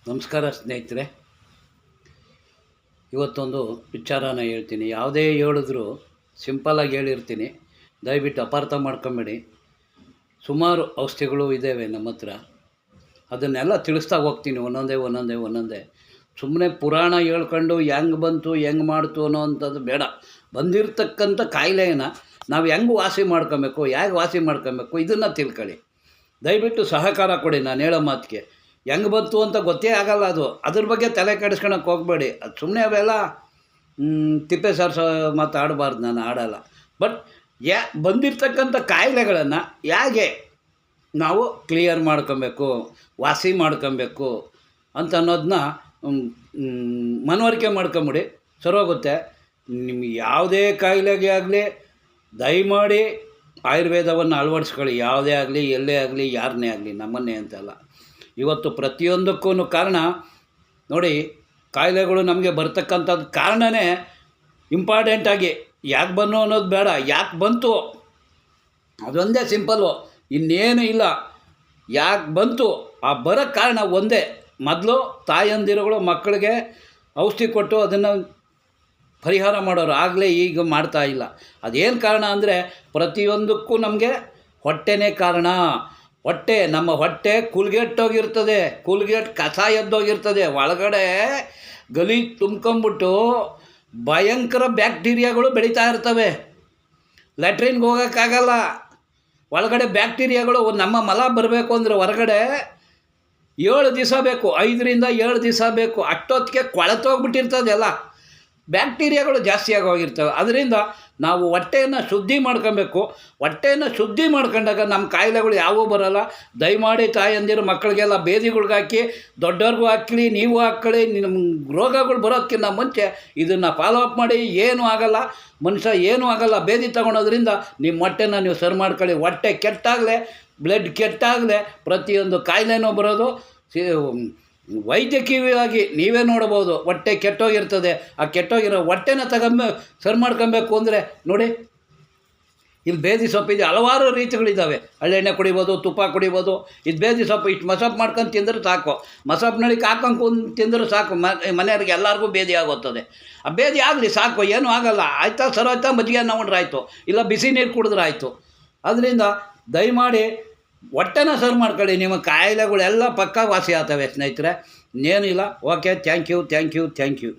ನಮಸ್ಕಾರ ಸ್ನೇಹಿತರೆ. ಇವತ್ತೊಂದು ವಿಚಾರನ ಹೇಳ್ತೀನಿ. ಯಾವುದೇ ಹೇಳಿದ್ರೂ ಸಿಂಪಲ್ಲಾಗಿ ಹೇಳಿರ್ತೀನಿ, ದಯವಿಟ್ಟು ಅಪಾರ್ಥ ಮಾಡ್ಕೊಂಬೇಡಿ. ಸುಮಾರು ಔಷಧಿಗಳು ಇದ್ದಾವೆ ನಮ್ಮ ಹತ್ರ, ಅದನ್ನೆಲ್ಲ ತಿಳಿಸ್ತಾ ಹೋಗ್ತೀನಿ ಒಂದೊಂದೇ. ಸುಮ್ಮನೆ ಪುರಾಣ ಹೇಳ್ಕೊಂಡು ಹೆಂಗೆ ಬಂತು ಹೆಂಗೆ ಮಾಡ್ತು ಅನ್ನೋವಂಥದ್ದು ಬೇಡ. ಬಂದಿರತಕ್ಕಂಥ ಕಾಯಿಲೆಯನ್ನು ನಾವು ಹೆಂಗೆ ವಾಸಿ ಮಾಡ್ಕೊಬೇಕು, ಹೇಗೆ ವಾಸಿ ಮಾಡ್ಕೊಬೇಕು ಇದನ್ನು ತಿಳ್ಕೊಳ್ಳಿ. ದಯವಿಟ್ಟು ಸಹಕಾರ ಕೊಡಿ. ನಾನು ಹೇಳೋ ಮಾತಿಗೆ ಹೆಂಗೆ ಬಂತು ಅಂತ ಗೊತ್ತೇ ಆಗಲ್ಲ. ಅದ್ರ ಬಗ್ಗೆ ತಲೆ ಕೆಡಿಸ್ಕೊಳಕ್ಕೆ ಹೋಗಬೇಡಿ. ಅದು ಸುಮ್ಮನೆ ಅವೆಲ್ಲ ತಿಪ್ಪೆ ಸಾರಿಸೋ ಮಾತು ಆಡಬಾರ್ದು. ನಾನು ಆಡಲ್ಲ. ಬಟ್ ಬಂದಿರತಕ್ಕಂಥ ಕಾಯಿಲೆಗಳನ್ನು ಹೇಗೆ ನಾವು ಕ್ಲಿಯರ್ ಮಾಡ್ಕೊಬೇಕು, ವಾಸಿ ಮಾಡ್ಕೊಬೇಕು ಅಂತ ಅನ್ನೋದನ್ನ ಮನವರಿಕೆ ಮಾಡ್ಕೊಂಬಿಡಿ, ಸರೋಗುತ್ತೆ. ನಿಮ್ಗೆ ಯಾವುದೇ ಕಾಯಿಲೆಗೆ ಆಗಲಿ ದಯಮಾಡಿ ಆಯುರ್ವೇದವನ್ನು ಅಳವಡಿಸ್ಕೊಳ್ಳಿ. ಯಾವುದೇ ಆಗಲಿ, ಎಲ್ಲೇ ಆಗಲಿ, ಯಾರನ್ನೇ ಆಗಲಿ, ನಮ್ಮನ್ನೇ ಅಂತಲ್ಲ. ಇವತ್ತು ಪ್ರತಿಯೊಂದಕ್ಕೂ ಕಾರಣ ನೋಡಿ, ಕಾಯಿಲೆಗಳು ನಮಗೆ ಬರ್ತಕ್ಕಂಥದ್ದು ಕಾರಣವೇ ಇಂಪಾರ್ಟೆಂಟಾಗಿ ಯಾಕೆ ಬನ್ನೋ ಅನ್ನೋದು ಬೇಡ, ಯಾಕೆ ಬಂತು ಅದೊಂದೇ ಸಿಂಪಲ್ಲು, ಇನ್ನೇನು ಇಲ್ಲ. ಯಾಕೆ ಬಂತು ಆ ಬರೋ ಕಾರಣ ಒಂದೇ. ಮೊದಲು ತಾಯಂದಿರುಗಳು ಮಕ್ಕಳಿಗೆ ಔಷಧಿ ಕೊಟ್ಟು ಅದನ್ನು ಪರಿಹಾರ ಮಾಡೋರು, ಆಗಲೇ ಈಗ ಮಾಡ್ತಾ ಇಲ್ಲ. ಅದೇನು ಕಾರಣ ಅಂದರೆ ಪ್ರತಿಯೊಂದಕ್ಕೂ ನಮಗೆ ಹೊಟ್ಟೆನೇ ಕಾರಣ. ನಮ್ಮ ಹೊಟ್ಟೆ ಕೂಲ್ಗೆಟ್ಟೋಗಿರ್ತದೆ, ಕಸ ಎದ್ದೋಗಿರ್ತದೆ. ಒಳಗಡೆ ಗಲೀಜು ತುಂಬ್ಕೊಂಬಿಟ್ಟು ಭಯಂಕರ ಬ್ಯಾಕ್ಟೀರಿಯಾಗಳು ಬೆಳೀತಾ ಇರ್ತವೆ. ಲ್ಯಾಟ್ರಿನ್ಗೆ ಹೋಗೋಕ್ಕಾಗಲ್ಲ. ಒಳಗಡೆ ಬ್ಯಾಕ್ಟೀರಿಯಾಗಳು, ನಮ್ಮ ಮಲ ಬರಬೇಕು ಅಂದರೆ ಹೊರಗಡೆ 7 ದಿವಸ ಬೇಕು, 5 ರಿಂದ 7 ದಿವಸ ಬೇಕು. ಅಷ್ಟೊತ್ತಿಗೆ ಕೊಳೆತೋಗ್ಬಿಟ್ಟಿರ್ತದೆ ಎಲ್ಲ, ಬ್ಯಾಕ್ಟೀರಿಯಾಗಳು ಜಾಸ್ತಿ ಆಗೋಗಿರ್ತವೆ. ಅದರಿಂದ ನಾವು ಹೊಟ್ಟೆಯನ್ನು ಶುದ್ಧಿ ಮಾಡ್ಕೊಬೇಕು. ಹೊಟ್ಟೆಯನ್ನು ಶುದ್ಧಿ ಮಾಡ್ಕೊಂಡಾಗ ನಮ್ಮ ಕಾಯಿಲೆಗಳು ಯಾವುವೂ ಬರೋಲ್ಲ. ದಯಮಾಡಿ ತಾಯಂದಿರು ಮಕ್ಕಳಿಗೆಲ್ಲ ಬೇದಿಗಳ್ಗಾಕಿ, ದೊಡ್ಡವ್ರಿಗೂ ಹಾಕ್ಲಿ, ನೀವು ಹಾಕ್ಕೊಳ್ಳಿ. ನಿಮ್ಮ ರೋಗಗಳು ಬರೋದಕ್ಕಿಂತ ಮುಂಚೆ ಇದನ್ನು ಫಾಲೋ ಅಪ್ ಮಾಡಿ. ಏನೂ ಆಗಲ್ಲ, ಮನುಷ್ಯ ಏನೂ ಆಗಲ್ಲ. ಬೇದಿ ತಗೊಳೋದ್ರಿಂದ ನಿಮ್ಮ ಹೊಟ್ಟೆನ ನೀವು ಸರಿ ಮಾಡ್ಕೊಳ್ಳಿ. ಹೊಟ್ಟೆ ಕೆಟ್ಟಾಗಲೇ, ಬ್ಲಡ್ ಕೆಟ್ಟಾಗಲೇ ಪ್ರತಿಯೊಂದು ಕಾಯಿಲೆನೂ ಬರೋದು. ವೈದ್ಯಕೀಯವಾಗಿ ನೀವೇ ನೋಡ್ಬೋದು, ಹೊಟ್ಟೆ ಕೆಟ್ಟೋಗಿರ್ತದೆ. ಆ ಕೆಟ್ಟೋಗಿರೋ ಹೊಟ್ಟೆನ ಸರಿ ಮಾಡ್ಕೊಬೇಕು ಅಂದರೆ ನೋಡಿ, ಇಲ್ಲಿ ಬೇದಿ ಸೊಪ್ಪಿದೆ, ಹಲವಾರು ರೀತಿಗಳಿದ್ದಾವೆ. ಹಳ್ಳೆಣ್ಣೆ ಕುಡಿಬೋದು, ತುಪ್ಪ ಕುಡಿಬೋದು. ಇದು ಬೇದಿ ಸೊಪ್ಪು ಇಷ್ಟು ಮಸಪ್ ಮಾಡ್ಕೊಂಡು ತಿಂದರೆ ಸಾಕು. ಮಸಪ್ನಳಿಗೆ ಹಾಕೊಂಡು ತಿಂದರೆ ಸಾಕು. ಮನೆಯವ್ರಿಗೆ ಎಲ್ಲರಿಗೂ ಬೇದಿ ಆಗುತ್ತದೆ. ಆ ಬೇದಿ ಆಗಲಿ ಸಾಕು, ಏನೂ ಆಗಲ್ಲ. ಆಯ್ತಾ, ಸರೋಯ್ತಾ, ಮಜ್ಜಿಗೆ ನೋಡ್ರೆ ಆಯಿತು, ಇಲ್ಲ ಬಿಸಿ ನೀರು ಕುಡಿದ್ರೆ ಆಯಿತು. ಅದರಿಂದ ದಯಮಾಡಿ ಹೊಟ್ಟೆನ ಸರಿ ಮಾಡ್ಕೊಳ್ಳಿ. ನಿಮ್ಮ ಕಾಯಿಲೆಗಳೆಲ್ಲ ಪಕ್ಕ ವಾಸಿ ಆಗ್ತವೆ ಸ್ನೇಹಿತರೆ, ಇನ್ನೇನಿಲ್ಲ. Okay, thank you.